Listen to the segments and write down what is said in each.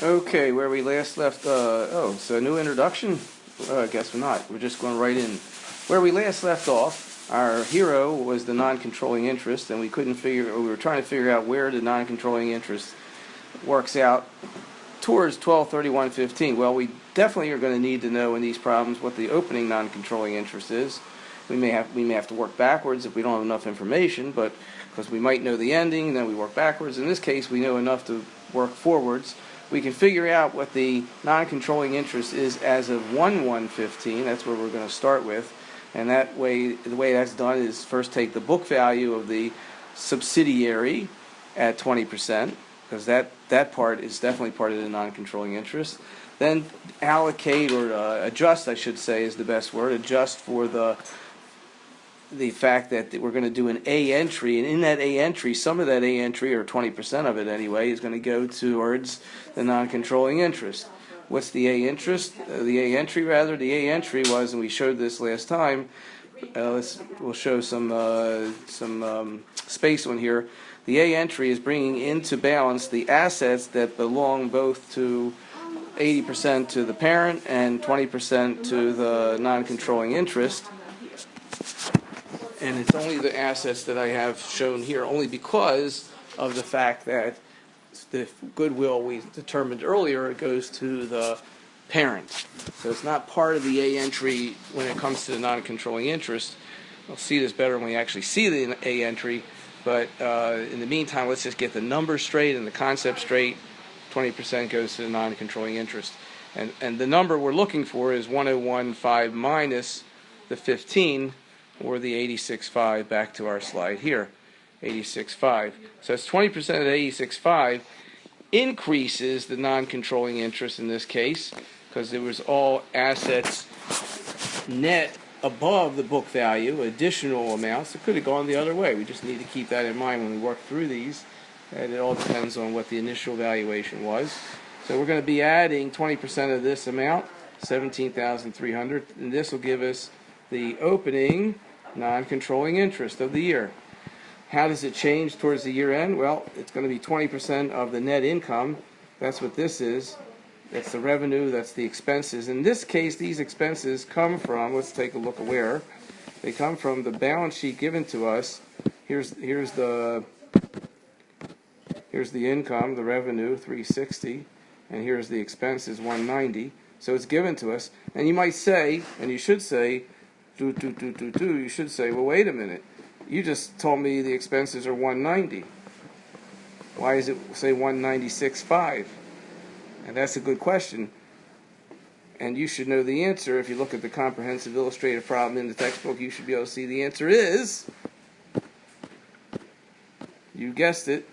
Okay, where we last left, so new introduction? I guess we're not. We're just going right in. Where we last left off, our hero was the non-controlling interest, and we were trying to figure out where the non-controlling interest works out towards 1231.15. Well, we definitely are going to need to know in these problems what the opening non-controlling interest is. We may have to work backwards if we don't have enough information, but because we might know the ending, and then we work backwards. In this case, we know enough to work forwards. We can figure out what the non-controlling interest is as of 1/115. That's where we're going to start with. And that way, the way that's done is first take the book value of the subsidiary at 20%, because that part is definitely part of the non-controlling interest. Then allocate, or adjust, I should say, is the best word. Adjust for the fact that we're going to do an A entry, and in that A entry, some of that A entry, or 20% of it anyway, is going to go towards the non-controlling interest. What's the A interest? The A entry, rather. The A entry was, and we showed this last time. We'll show some space on here. The A entry is bringing into balance the assets that belong both to 80% to the parent and 20% to the non-controlling interest. And it's only the assets that I have shown here only because of the fact that the goodwill we determined earlier goes to the parent. So it's not part of the A entry when it comes to the non-controlling interest. We'll see this better when we actually see the A entry, but in the meantime, let's just get the numbers straight and the concept straight. 20% goes to the non-controlling interest. And the number we're looking for is 101.5 minus the 15, or the 86.5, back to our slide here, 86.5. So it's 20% of the 86.5 increases the non-controlling interest in this case, because it was all assets net above the book value, additional amounts. It could have gone the other way. We just need to keep that in mind when we work through these, and it all depends on what the initial valuation was. So we're going to be adding 20% of this amount, 17,300, and this will give us the opening non-controlling interest of the year. How does it change towards the year end? Well, it's going to be 20% of the net income. That's what this is. That's the revenue, that's the expenses. In this case, these expenses come from, let's take a look at where. They come from the balance sheet given to us. Here's the income, the revenue, 360, and here's the expenses, 190. So it's given to us. And you might say, and you should say, you should say, well, wait a minute. You just told me the expenses are 190. Why does it say 196.5? And that's a good question. And you should know the answer. If you look at the comprehensive illustrated problem in the textbook, you should be able to see the answer is, you guessed it.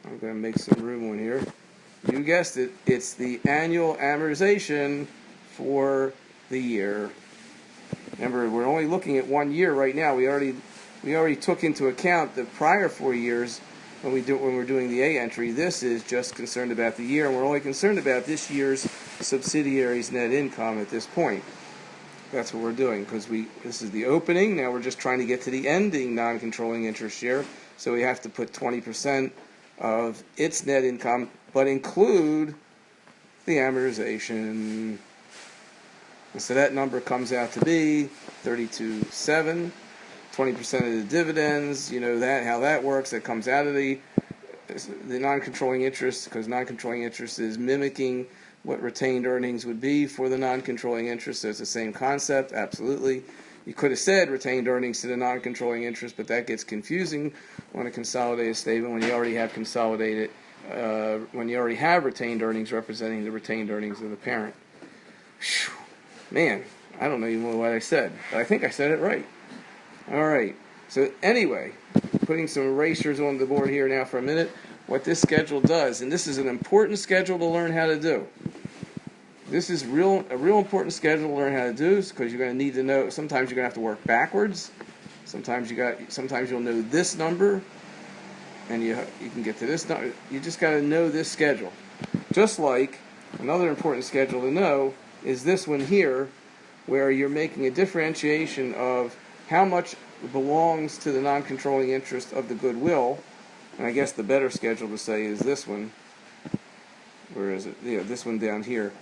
I'm going to make some room on here. You guessed it. It's the annual amortization for the year. Remember, we're only looking at 1 year right now. We already took into account the prior 4 years when we're doing the A entry. This is just concerned about the year, and we're only concerned about this year's subsidiary's net income at this point. That's what we're doing, because this is the opening. Now we're just trying to get to the ending non-controlling interest share, so we have to put 20% of its net income, but include the amortization. And so that number comes out to be 32.7. 20% of the dividends, you know that how that works. That comes out of the non-controlling interest, because non-controlling interest is mimicking what retained earnings would be for the non-controlling interest. So it's the same concept, absolutely. You could have said retained earnings to the non-controlling interest, but that gets confusing on a consolidated statement when you already have when you already have retained earnings representing the retained earnings of the parent. Whew. Man, I don't even know what I said, but I think I said it right. All right. So anyway, putting some erasures on the board here now for a minute, what this schedule does, and this is an important schedule to learn how to do. This is a real important schedule to learn how to do, because you're going to need to know. Sometimes you're going to have to work backwards. Sometimes you'll know this number, and you can get to this number. You just got to know this schedule. Just like another important schedule to know is this one here, where you're making a differentiation of how much belongs to the non-controlling interest of the goodwill. And I guess the better schedule to say is this one, where is it? Yeah, this one down here.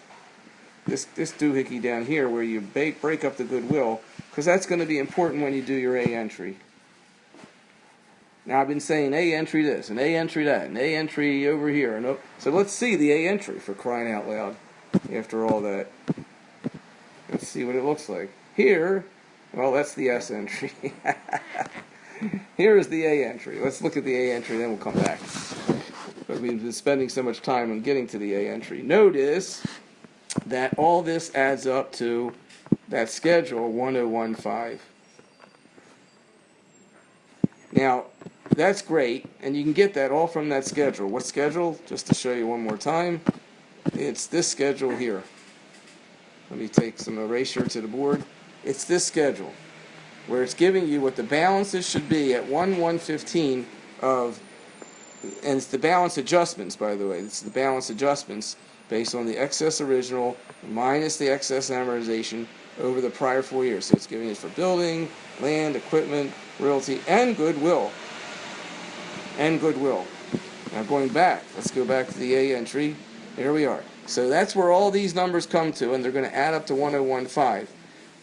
This doohickey down here where you break up the goodwill, because that's going to be important when you do your A entry. Now I've been saying A entry this, and A entry that, and A entry over here. And so let's see the A entry, for crying out loud, after all that. Let's see what it looks like. Here, well, that's the S entry. Here is the A entry. Let's look at the A entry, then we'll come back. But we've been spending so much time on getting to the A entry. Notice that all this adds up to that schedule 1015. Now, that's great, and you can get that all from that schedule. What schedule? Just to show you one more time, it's this schedule here. Let me take some erasure to the board. It's this schedule, where it's giving you what the balances should be at 1/115 of, and it's the balance adjustments, by the way. It's the balance adjustments based on the excess original minus the excess amortization over the prior 4 years. So it's giving it for building, land, equipment, realty, and goodwill. Now going back, let's go back to the A entry. Here we are. So that's where all these numbers come to, and they're going to add up to 1015.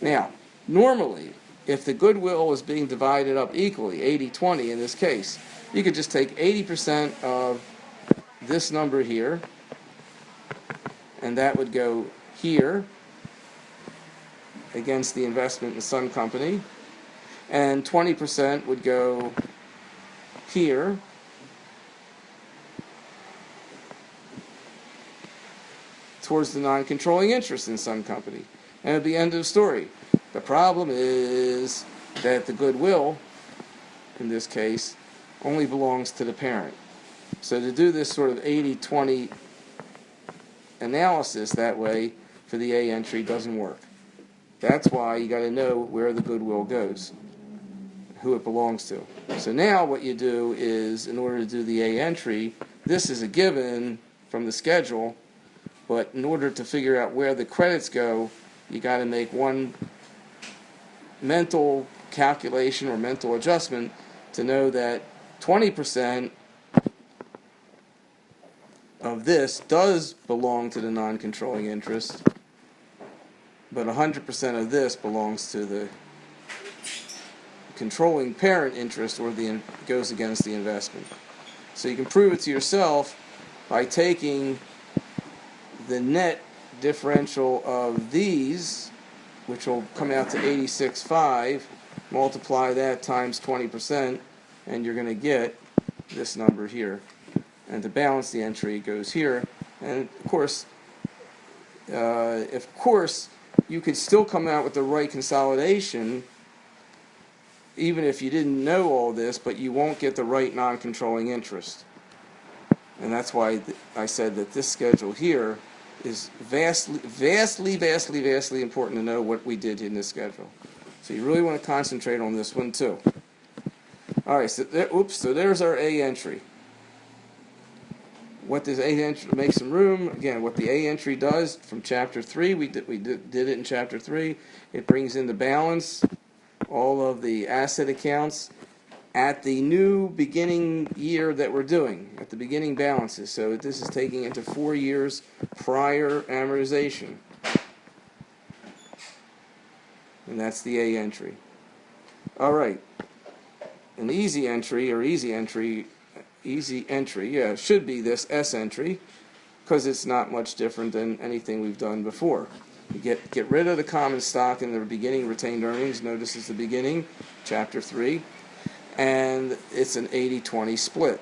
Now, normally, if the goodwill was being divided up equally, 80-20 in this case, you could just take 80% of this number here, and that would go here against the investment in Sun Company, and 20% would go here towards the non-controlling interest in Sun Company. And at the end of the story. The problem is that the goodwill, in this case, only belongs to the parent. So to do this sort of 80-20 analysis that way for the A entry doesn't work. That's why you got to know where the goodwill goes, who it belongs to. So now what you do is, in order to do the A entry, this is a given from the schedule, but in order to figure out where the credits go, you got to make one mental calculation or mental adjustment to know that 20% of this does belong to the non-controlling interest, but 100% of this belongs to the controlling parent interest, or goes against the investment. So you can prove it to yourself by taking the net differential of these, which will come out to 86.5, multiply that times 20%, and you're going to get this number here. And to balance the entry, it goes here. And of course, you could still come out with the right consolidation even if you didn't know all this, but you won't get the right non-controlling interest. And that's why I said that this schedule here is vastly important to know what we did in this schedule. So you really want to concentrate on this one too. All right, so there's our A entry. What does A entry? Make some room. Again, what the A entry does from Chapter 3, we did it in Chapter 3. It brings in the balance, all of the asset accounts at the new beginning year that we're doing, at the beginning balances. So this is taking into 4 years prior amortization. And that's the A entry. All right. An easy entry, yeah, should be this S entry, because it's not much different than anything we've done before. You get rid of the common stock in the beginning retained earnings. Notice it's the beginning, Chapter 3. And it's an 80-20 split.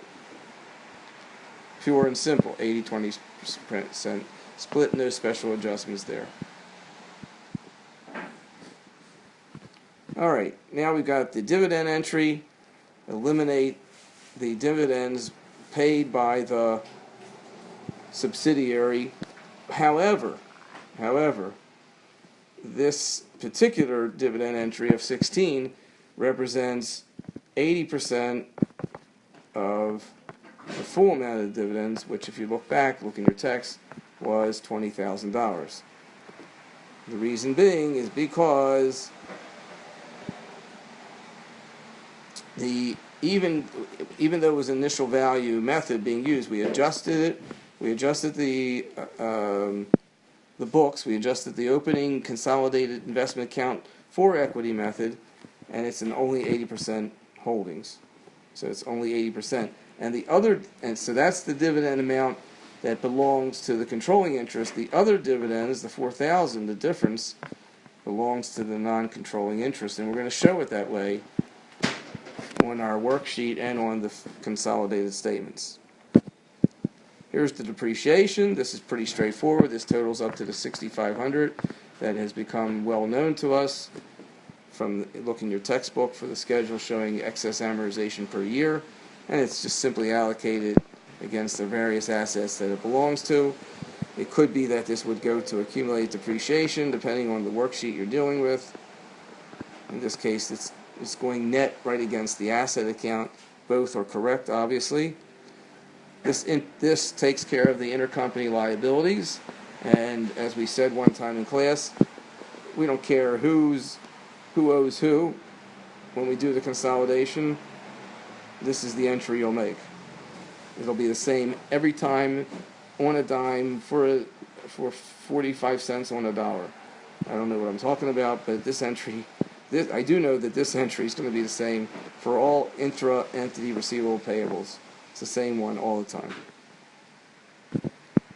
Pure and simple, 80-20% split, no special adjustments there. All right, now we've got the dividend entry. Eliminate the dividends paid by the subsidiary. However, this particular dividend entry of 16 represents 80% of the full amount of dividends, which, if you look in your text, was $20,000. The reason being is because even though it was initial value method being used, we adjusted it We adjusted the books. We adjusted the opening consolidated investment account for equity method, and it's in only 80% holdings. So it's only 80%. And so that's the dividend amount that belongs to the controlling interest. The other dividend is the $4,000. The difference belongs to the non-controlling interest, and we're going to show it that way on our worksheet and on the consolidated statements. Here's the depreciation. This is pretty straightforward. This totals up to the $6,500 that has become well known to us from looking your textbook for the schedule showing excess amortization per year, and it's just simply allocated against the various assets that it belongs to. It could be that this would go to accumulated depreciation depending on the worksheet you're dealing with. In this case, it's going net right against the asset account. Both are correct, obviously. This takes care of the intercompany liabilities, and as we said one time in class, we don't care who owes who. When we do the consolidation, this is the entry you'll make. It'll be the same every time on a dime for 45 cents on a dollar. I don't know what I'm talking about, but I do know that this entry is going to be the same for all intra-entity receivable payables. It's the same one all the time.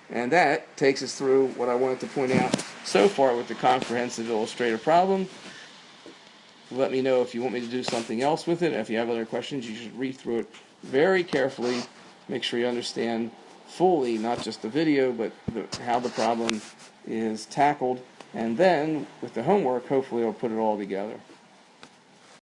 And that takes us through what I wanted to point out so far with the comprehensive illustrative problem. Let me know if you want me to do something else with it. If you have other questions, you should read through it very carefully. Make sure you understand fully, not just the video, but how the problem is tackled. And then, with the homework, hopefully I'll put it all together.